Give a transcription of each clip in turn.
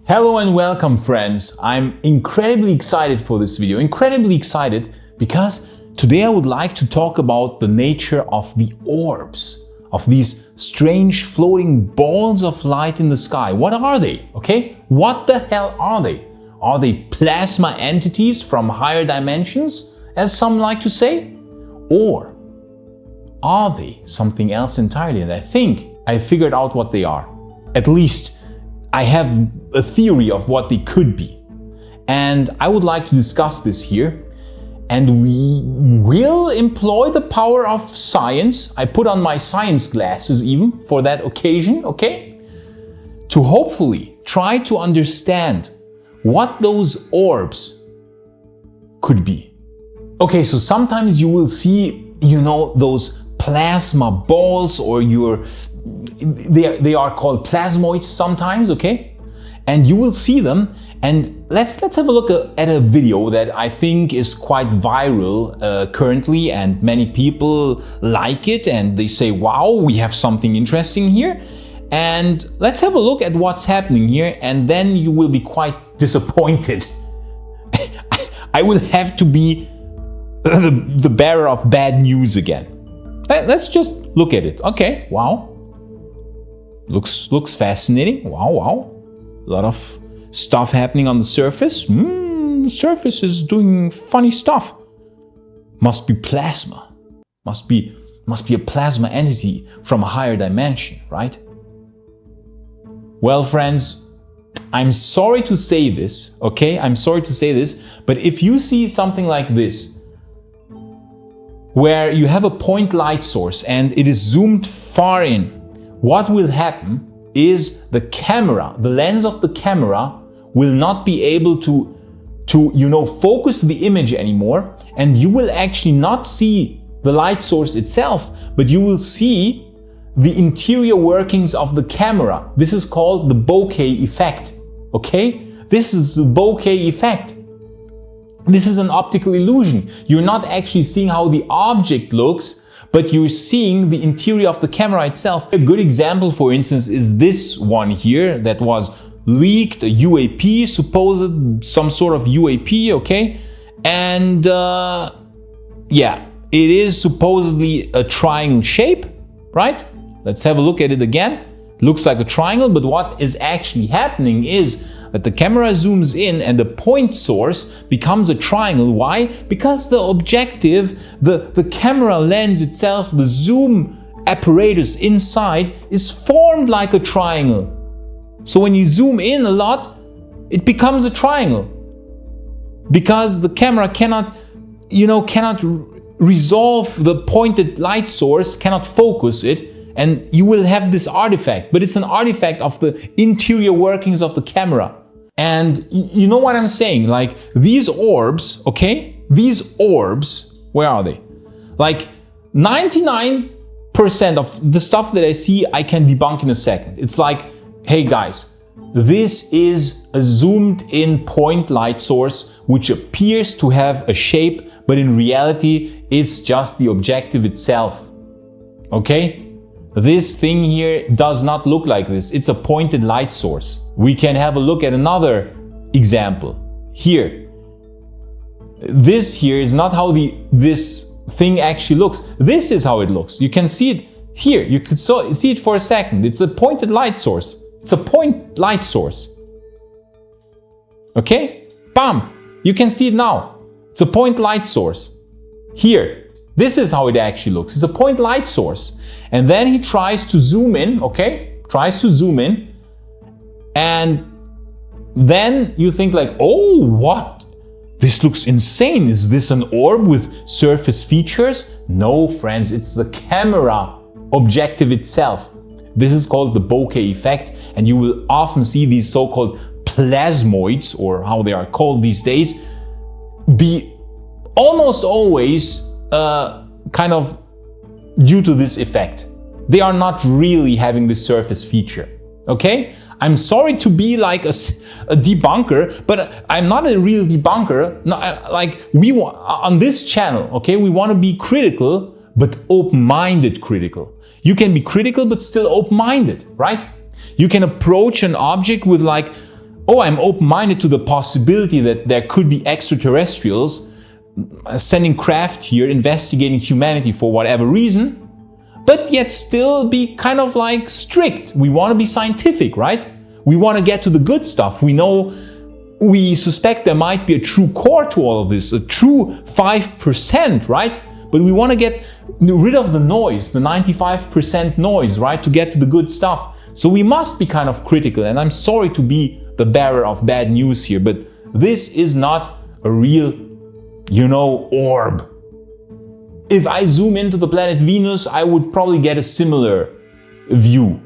Hello and welcome, friends. I'm incredibly excited for this video. Incredibly excited because today I would like to talk about the nature of the orbs, of these strange floating balls of light in the sky. What are they? Okay? What the hell are they? Are they plasma entities from higher dimensions, as some like to say? Or are they something else entirely? And I think I figured out what they are. At least I have a theory of what they could be. And I would like to discuss this here. And we will employ the power of science. I put on my science glasses even for that occasion, okay? To hopefully try to understand what those orbs could be. Okay, so sometimes you will see, those plasma balls, or they are called plasmoids sometimes, okay? And you will see them, and let's have a look at a video that I think is quite viral currently, and many people like it and they say, wow, we have something interesting here. And let's have a look at what's happening here, and then you will be quite disappointed. I will have to be the bearer of bad news again. Let's just look at it. Okay, wow. Looks fascinating. Wow. A lot of stuff happening on the surface. The surface is doing funny stuff. Must be plasma. Must be a plasma entity from a higher dimension, right? Well, friends, I'm sorry to say this, okay? I'm sorry to say this, but if you see something like this, where you have a point light source and it is zoomed far in, what will happen is the camera, the lens of the camera, will not be able to focus the image anymore, and you will actually not see the light source itself, but you will see the interior workings of the camera. This is called the bokeh effect, okay? This is the bokeh effect. This is an optical illusion. You're not actually seeing how the object looks, but you're seeing the interior of the camera itself. A good example, for instance, is this one here that was leaked, a UAP, supposed some sort of UAP, okay? And yeah, it is supposedly a triangle shape, right? Let's have a look at it again. Looks like a triangle, but what is actually happening is that the camera zooms in and the point source becomes a triangle. Why? Because the objective, the camera lens itself, the zoom apparatus inside is formed like a triangle. So when you zoom in a lot, it becomes a triangle. Because the camera cannot resolve the pointed light source, cannot focus it, and you will have this artifact. But it's an artifact of the interior workings of the camera. And you know what I'm saying? Like these orbs, okay? These orbs, where are they? Like 99% of the stuff that I see, I can debunk in a second. It's like, hey guys, this is a zoomed in point light source which appears to have a shape, but in reality, it's just the objective itself, okay? This thing here does not look like this. It's a pointed light source. We can have a look at another example. Here. This here is not how this thing actually looks. This is how it looks. You can see it here. You could see it for a second. It's a pointed light source. It's a point light source. Okay? Bam! You can see it now. It's a point light source. Here. This is how it actually looks. It's a point light source. And then he tries to zoom in, okay? Tries to zoom in. And then you think like, oh, what? This looks insane. Is this an orb with surface features? No, friends, it's the camera objective itself. This is called the bokeh effect. And you will often see these so-called plasmoids, or how they are called these days, be almost always kind of due to this effect. They are not really having this surface feature, okay? I'm sorry to be like a debunker, but I'm not a real debunker. No, like we want on this channel, okay? We want to be critical, but open-minded critical. You can be critical, but still open-minded, right? You can approach an object with like oh, I'm open-minded to the possibility that there could be extraterrestrials sending craft here, investigating humanity for whatever reason, but yet still be kind of like strict. We want to be scientific, right? We want to get to the good stuff. We suspect there might be a true core to all of this, a true 5%, right? But we want to get rid of the noise, the 95% noise, right? To get to the good stuff. So we must be kind of critical. And I'm sorry to be the bearer of bad news here, but this is not a real, orb. If I zoom into the planet Venus, I would probably get a similar view.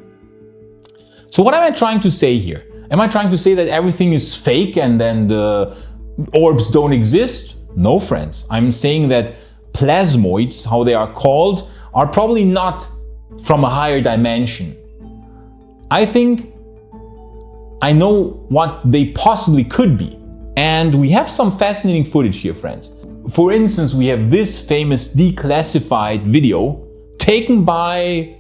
So what am I trying to say here? Am I trying to say that everything is fake and then the orbs don't exist? No, friends. I'm saying that plasmoids, how they are called, are probably not from a higher dimension. I think I know what they possibly could be. And we have some fascinating footage here, friends. For instance, we have this famous Declassified video taken by,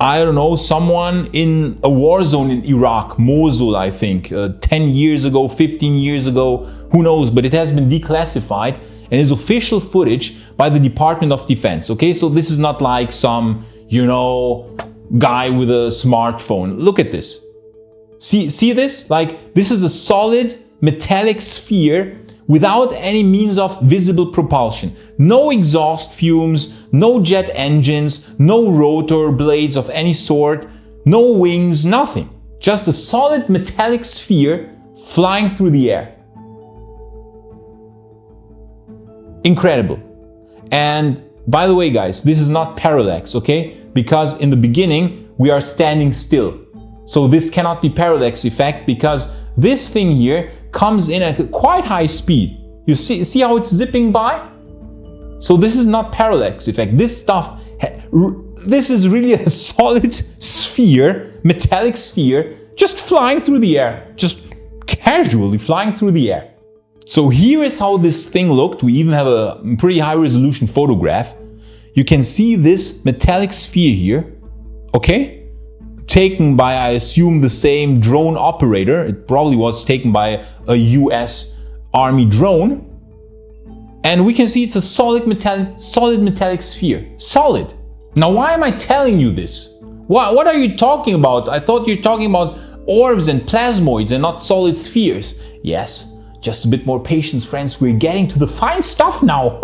I don't know, someone in a war zone in Iraq, Mosul, I think, 10 years ago, 15 years ago, who knows, but it has been declassified and is official footage by the Department of Defense, okay? So this is not like some, guy with a smartphone. Look at this. See this? Like, this is a solid metallic sphere without any means of visible propulsion. No exhaust fumes, no jet engines, no rotor blades of any sort, no wings, nothing. Just a solid metallic sphere flying through the air. Incredible. And by the way, guys, this is not parallax, okay? Because in the beginning, we are standing still. So this cannot be parallax effect because this thing here comes in at quite high speed. You see how it's zipping by? So this is not parallax effect. This stuff, this is really a solid sphere, metallic sphere, just flying through the air, just casually flying through the air. So here is how this thing looked. We even have a pretty high resolution photograph. You can see this metallic sphere here, okay? Taken by, I assume, the same drone operator. It probably was taken by a US Army drone. And we can see it's a solid metallic sphere. Solid. Now, why am I telling you this? What are you talking about? I thought you're talking about orbs and plasmoids and not solid spheres. Yes, just a bit more patience, friends. We're getting to the fine stuff now.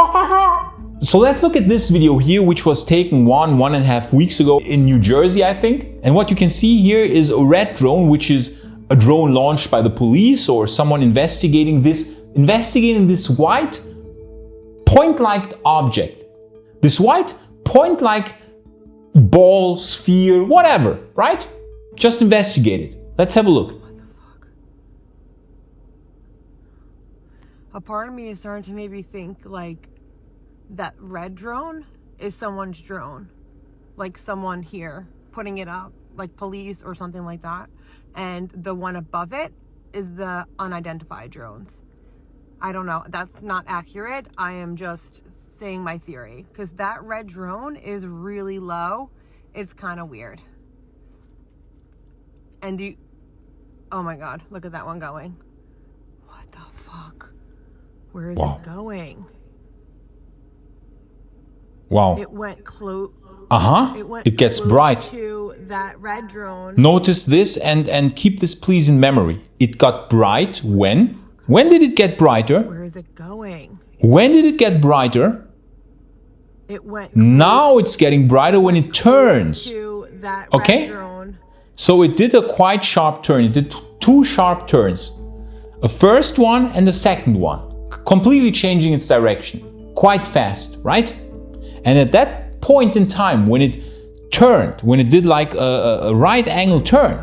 So let's look at this video here, which was taken 1.5 weeks ago in New Jersey, I think. And what you can see here is a red drone, which is a drone launched by the police or someone investigating this white point-like object. This white point-like ball, sphere, whatever, right? Just investigate it. Let's have a look. What the fuck? A part of me is starting to maybe think like that red drone is someone's drone, like someone here putting it up, like police or something like that, and the one above it is the unidentified drones. I don't know, that's not accurate. I am just saying my theory because that red drone is really low. It's kind of weird. And oh my god, look at that one going. What the fuck? Where is it going? Wow. It went close. It gets bright. To that red drone. Notice this and keep this please in memory. It got bright when? When did it get brighter? Where is it going? When did it get brighter? It went. Now it's getting brighter when it turns. To that okay? Red drone. So it did a quite sharp turn. It did two sharp turns. A first one and the second one. Completely changing its direction. Quite fast, right? And at that point in time, when it turned, when it did like a right angle turn,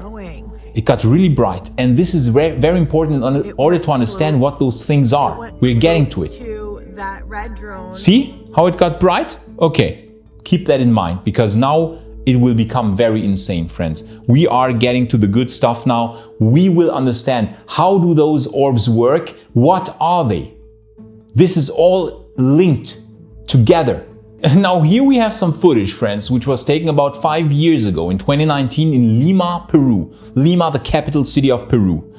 it got really bright. And this is very important in order to understand what those things are. We're getting to it. To that red drone. See how it got bright? Okay, keep that in mind because now it will become very insane, friends. We are getting to the good stuff now. We will understand how do those orbs work? What are they? This is all linked together. Now here we have some footage, friends, which was taken about 5 years ago in 2019 in Lima, Peru. Lima, the capital city of Peru.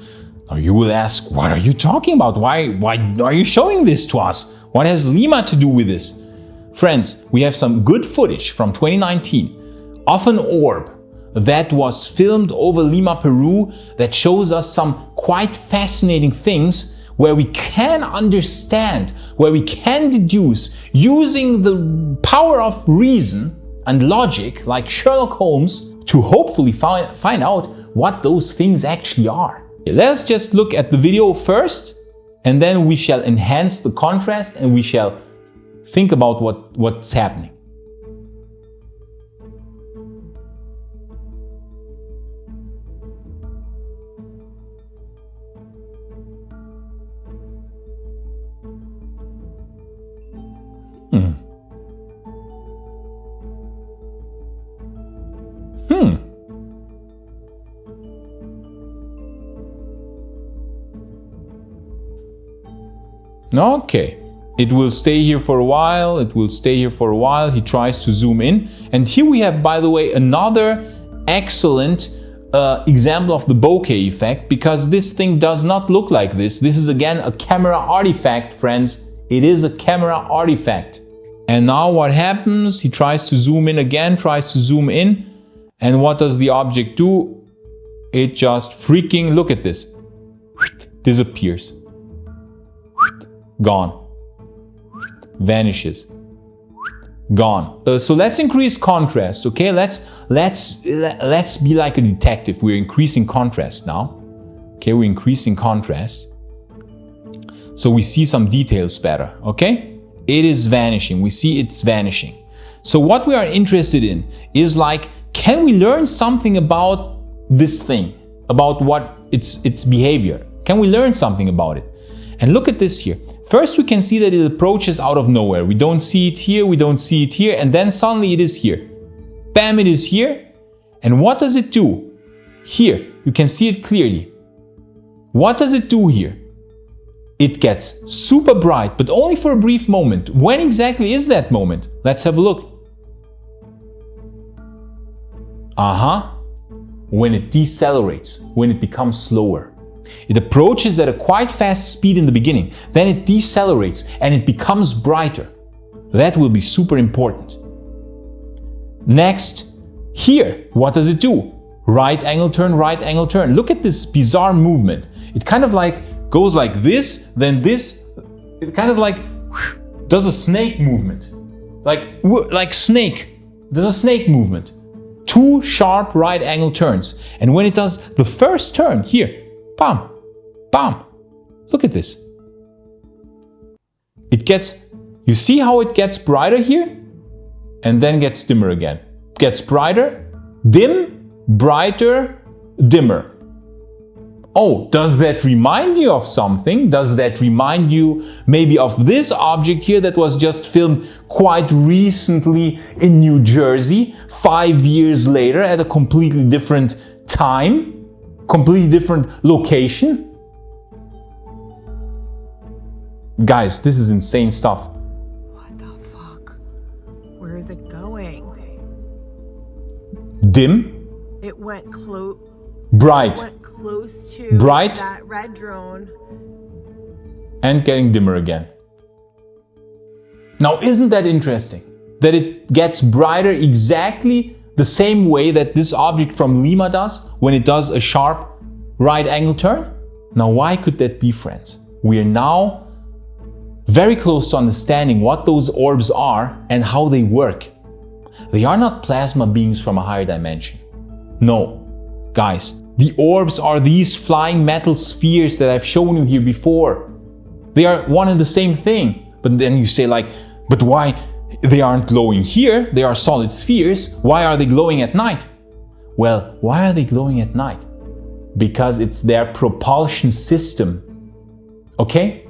Now you will ask, what are you talking about? Why are you showing this to us? What has Lima to do with this? Friends, we have some good footage from 2019 of an orb that was filmed over Lima, Peru, that shows us some quite fascinating things where we can understand, where we can deduce, using the power of reason and logic, like Sherlock Holmes, to hopefully find out what those things actually are. Let's just look at the video first, and then we shall enhance the contrast and we shall think about what's happening. Okay, it will stay here for a while, He tries to zoom in. And here we have, by the way, another excellent example of the bokeh effect, because this thing does not look like this. This is again a camera artifact, friends. It is a camera artifact. And now what happens? He tries to zoom in again, and what does the object do? It just freaking, look at this, disappears. Gone. Vanishes. Gone. So let's increase contrast, okay? Let's be like a detective. We're increasing contrast now. Okay, we're increasing contrast. So we see some details better, okay? It is vanishing. We see it's vanishing. So what we are interested in is like, can we learn something about this thing? About what its behavior? Can we learn something about it? And look at this here. First, we can see that it approaches out of nowhere. We don't see it here, we don't see it here, and then suddenly it is here. Bam, it is here. And what does it do? Here, you can see it clearly. What does it do here? It gets super bright, but only for a brief moment. When exactly is that moment? Let's have a look. When it decelerates, when it becomes slower. It approaches at a quite fast speed in the beginning, then it decelerates and it becomes brighter. That will be super important. Next, here, what does it do? Right angle turn, right angle turn. Look at this bizarre movement. It kind of like goes like this, then this. It kind of like does a snake movement. Like snake. There's a snake movement. Two sharp right angle turns. And when it does the first turn, here, bam, bam. Look at this. It gets, you see how it gets brighter here? And then gets dimmer again. Gets brighter, dim, brighter, dimmer. Oh, does that remind you of something? Does that remind you maybe of this object here that was just filmed quite recently in New Jersey, 5 years later at a completely different time, completely different location? Guys, this is insane stuff. What the fuck? Where is it going? Dim. It went close. Bright. It went close to Bright. That red drone. And getting dimmer again. Now, isn't that interesting? That it gets brighter exactly the same way that this object from Lima does when it does a sharp right angle turn? Now, why could that be, friends? We are now very close to understanding what those orbs are and how they work. They are not plasma beings from a higher dimension. No, guys, the orbs are these flying metal spheres that I've shown you here before. They are one and the same thing. But then you say like, but why? They aren't glowing here, they are solid spheres. Why are they glowing at night? Well, why are they glowing at night? Because it's their propulsion system. Okay?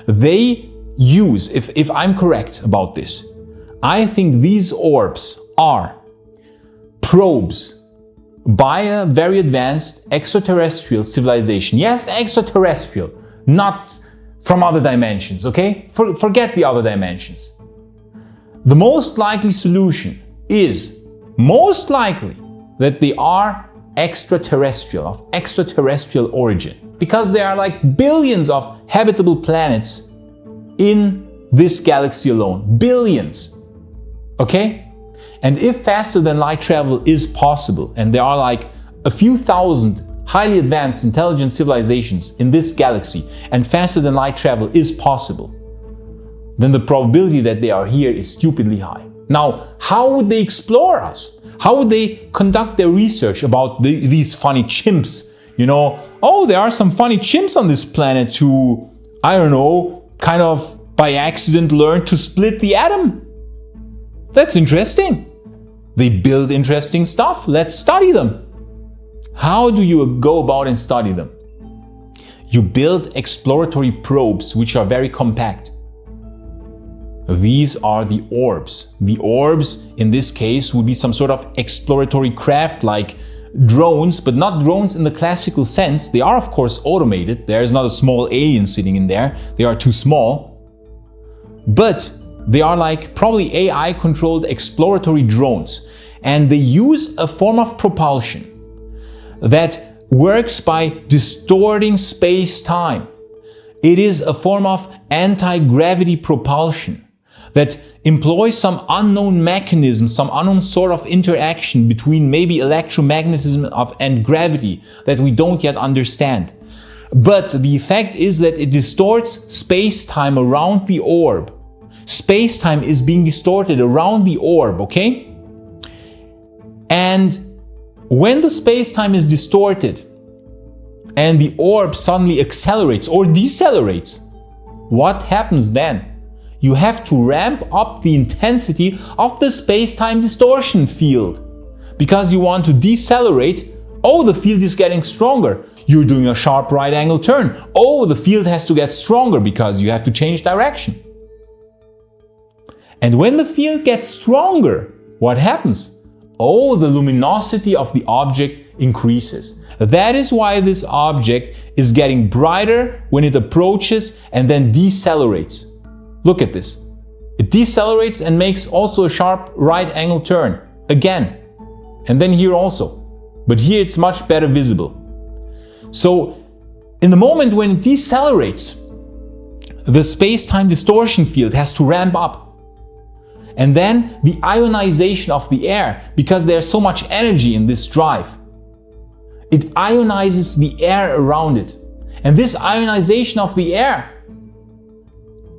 They use, if I'm correct about this, I think these orbs are probes by a very advanced extraterrestrial civilization. Yes, extraterrestrial, not from other dimensions, okay? Forget the other dimensions. The most likely solution is most likely that they are extraterrestrial, of extraterrestrial origin. Because there are like billions of habitable planets in this galaxy alone. Billions. Okay? And if faster than light travel is possible, and there are like a few thousand highly advanced intelligent civilizations in this galaxy, and faster than light travel is possible, then the probability that they are here is stupidly high. Now, how would they explore us? How would they conduct their research about these funny chimps? You know, oh, there are some funny chimps on this planet who, I don't know, kind of by accident learned to split the atom. That's interesting. They build interesting stuff. Let's study them. How do you go about and study them? You build exploratory probes which are very compact. These are the orbs. The orbs in this case would be some sort of exploratory craft like drones, but not drones in the classical sense. They are of course automated. There is not a small alien sitting in there. They are too small. But they are like probably AI controlled exploratory drones. And they use a form of propulsion that works by distorting space-time. It is a form of anti-gravity propulsion that employs some unknown mechanism, some unknown sort of interaction between maybe electromagnetism and gravity that we don't yet understand. But the effect is that it distorts space-time around the orb. Space-time is being distorted around the orb, okay? And when the space-time is distorted and the orb suddenly accelerates or decelerates, what happens then? You have to ramp up the intensity of the space-time distortion field. Because you want to decelerate, oh, the field is getting stronger. You're doing a sharp right angle turn. Oh, the field has to get stronger because you have to change direction. And when the field gets stronger, what happens? Oh, the luminosity of the object increases. That is why this object is getting brighter when it approaches and then decelerates. Look at this. It decelerates and makes also a sharp right angle turn. Again. And then here also. But here it's much better visible. So, in the moment when it decelerates, the space-time distortion field has to ramp up. And then the ionization of the air, because there's so much energy in this drive, it ionizes the air around it. And this ionization of the air,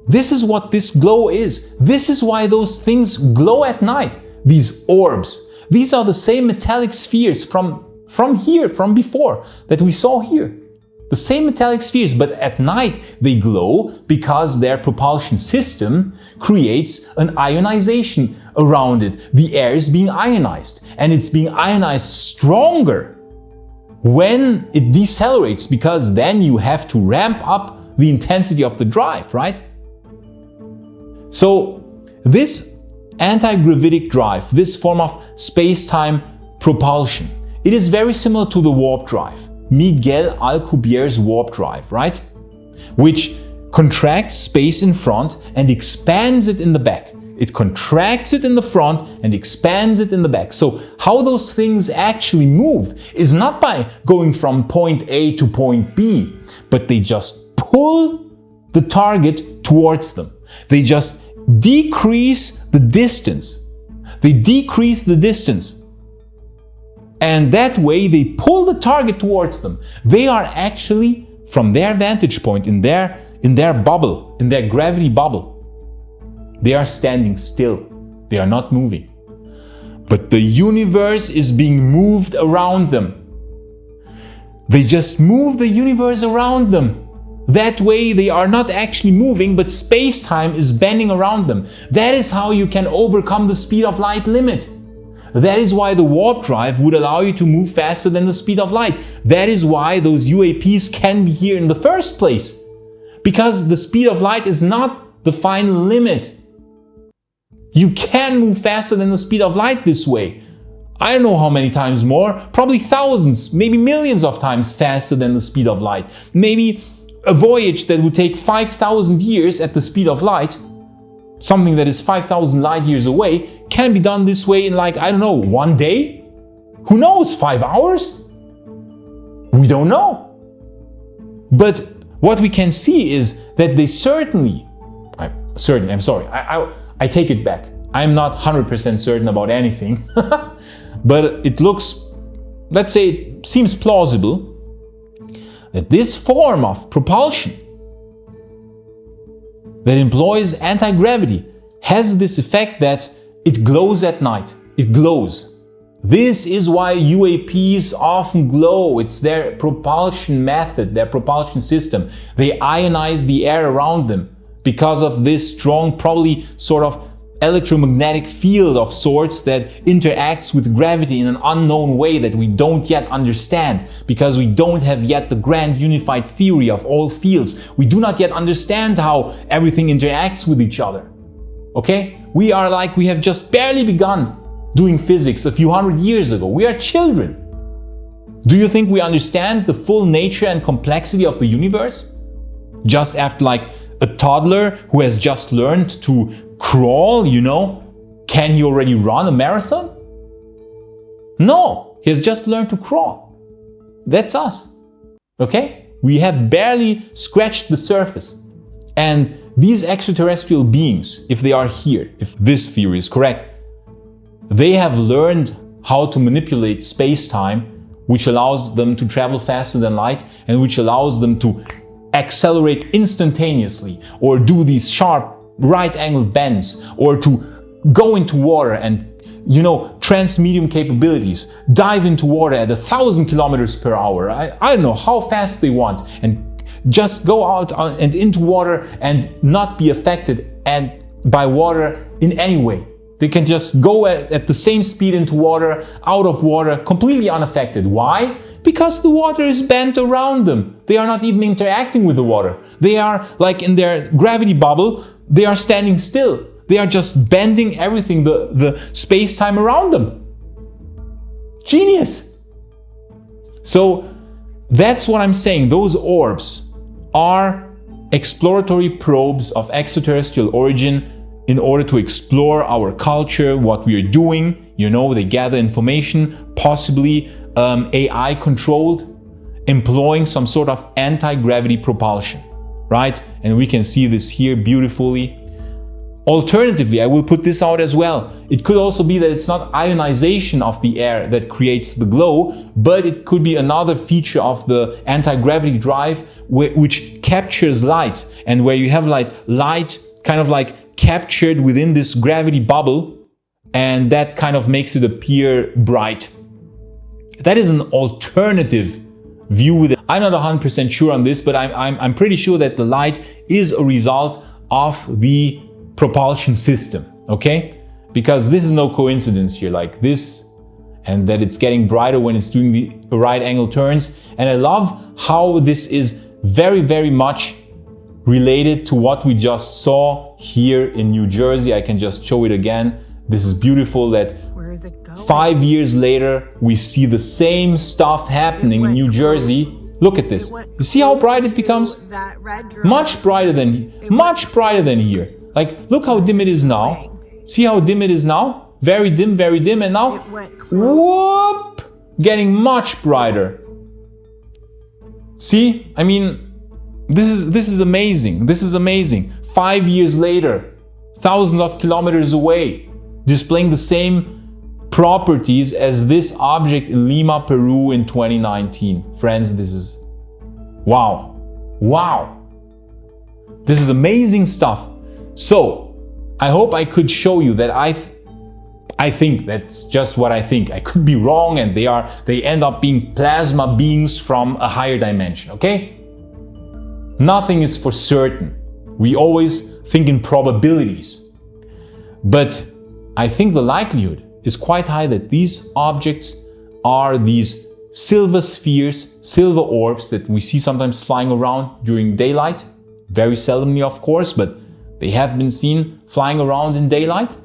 this is what this glow is. This is why those things glow at night, these orbs. These are the same metallic spheres from before that we saw here. The same metallic spheres, but at night they glow because their propulsion system creates an ionization around it. The air is being ionized, and it's being ionized stronger when it decelerates, because then you have to ramp up the intensity of the drive, right? So this anti-gravitic drive, this form of space-time propulsion, it is very similar to the warp drive. Miguel Alcubierre's warp drive, right? Which contracts space in front and expands it in the back. It contracts it in the front and expands it in the back. So how those things actually move is not by going from point A to point B, but they just pull the target towards them. They just decrease the distance. They decrease the distance. And that way they pull the target towards them. They are actually, from their vantage point, in their bubble, in their gravity bubble, they are standing still. They are not moving. But the universe is being moved around them. They just move the universe around them. That way they are not actually moving, but space-time is bending around them. That is how you can overcome the speed of light limit. That is why the warp drive would allow you to move faster than the speed of light. That is why those UAPs can be here in the first place. Because the speed of light is not the final limit. You can move faster than the speed of light this way. I don't know how many times more, probably thousands, maybe millions of times faster than the speed of light. Maybe a voyage that would take 5,000 years at the speed of light, something that is 5,000 light years away, can be done this way in like, I don't know, 1 day? Who knows, 5 hours? We don't know. But what we can see is that they certainly, I take it back. I'm not 100% certain about anything, but it looks, let's say, it seems plausible that this form of propulsion that employs anti-gravity has this effect that it glows at night. It glows. This is why UAPs often glow. It's their propulsion method, their propulsion system. They ionize the air around them because of this strong, probably sort of electromagnetic field of sorts that interacts with gravity in an unknown way that we don't yet understand, because we don't have yet the grand unified theory of all fields. We do not yet understand how everything interacts with each other. Okay? We have just barely begun doing physics a few hundred years ago. We are children. Do you think we understand the full nature and complexity of the universe? Just after like a toddler who has just learned to crawl, you know, can he already run a marathon? No, he has just learned to crawl. That's us. Okay? We have barely scratched the surface. And these extraterrestrial beings, if they are here, if this theory is correct, they have learned how to manipulate space-time, which allows them to travel faster than light and which allows them to accelerate instantaneously or do these sharp right-angled bends or to go into water and, you know, trans-medium capabilities, dive into water at 1,000 kilometers per hour. I don't know how fast they want, and just go out and into water and not be affected by water in any way. They can just go at the same speed into water, out of water, completely unaffected. Why? Because the water is bent around them. They are not even interacting with the water. They are like in their gravity bubble, they are standing still. They are just bending everything, the space-time around them. Genius! So that's what I'm saying. Those orbs are exploratory probes of extraterrestrial origin in order to explore our culture, what we are doing. You know, they gather information, possibly AI controlled, employing some sort of anti-gravity propulsion, right? And we can see this here beautifully. Alternatively, I will put this out as well. It could also be that it's not ionization of the air that creates the glow, but it could be another feature of the anti-gravity drive which captures light, and where you have like light kind of like captured within this gravity bubble, and that kind of makes it appear bright. That is an alternative view with it. I'm not 100% sure on this, but I'm pretty sure that the light is a result of the propulsion system, okay? Because this is no coincidence here, like this, and that it's getting brighter when it's doing the right angle turns. And I love how this is very, very much related to what we just saw here in New Jersey. I can just show it again. This is beautiful that 5 years later we see the same stuff happening in New Jersey. Look at this. You see how bright it becomes? Much brighter than here. Like, look how dim it is now. See how dim it is now? Very dim, and now, whoop, getting much brighter. See? I mean, this is amazing. This is amazing. 5 years later, thousands of kilometers away, displaying the same properties as this object in Lima, Peru in 2019. Friends, this is wow. Wow. This is amazing stuff. So, I hope I could show you that I think that's just what I think. I could be wrong, and they end up being plasma beings from a higher dimension, okay? Nothing is for certain. We always think in probabilities. But I think the likelihood is quite high that these objects are these silver spheres, silver orbs that we see sometimes flying around during daylight. Very seldomly, of course, but they have been seen flying around in daylight.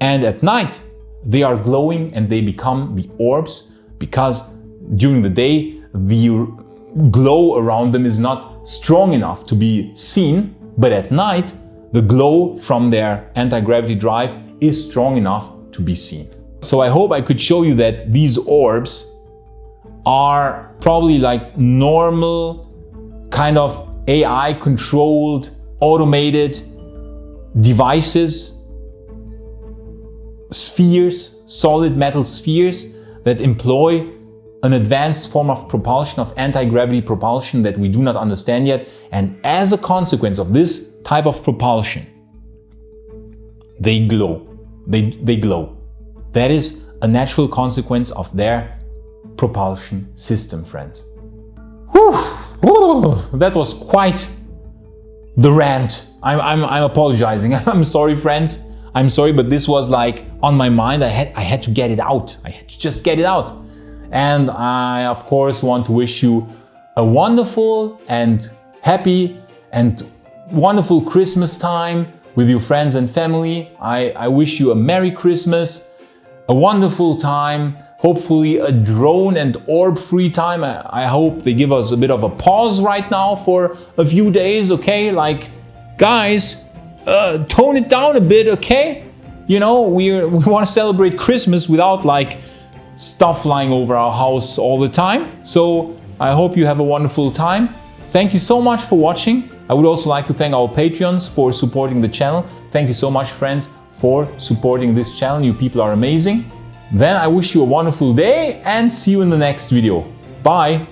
And at night, they are glowing and they become the orbs, because during the day, the glow around them is not strong enough to be seen, but at night, the glow from their anti-gravity drive is strong enough to be seen. So I hope I could show you that these orbs are probably like normal kind of AI controlled, automated devices, spheres, solid metal spheres that employ an advanced form of propulsion, of anti-gravity propulsion that we do not understand yet. And as a consequence of this type of propulsion, they glow. They glow. That is a natural consequence of their propulsion system, friends. Whew. That was quite the rant. I'm apologizing. I'm sorry, friends. I'm sorry, but this was like on my mind. I had to get it out. I had to just get it out. And I, of course, want to wish you a wonderful and happy and wonderful Christmas time with your friends and family. I wish you a Merry Christmas, a wonderful time, hopefully a drone and orb-free time. I hope they give us a bit of a pause right now for a few days, okay? Like, guys, tone it down a bit, okay? You know, we want to celebrate Christmas without like stuff flying over our house all the time. So I hope you have a wonderful time. Thank you so much for watching. I would also like to thank our Patreons for supporting the channel. Thank you so much, friends, for supporting this channel. You people are amazing. Then I wish you a wonderful day and see you in the next video. Bye!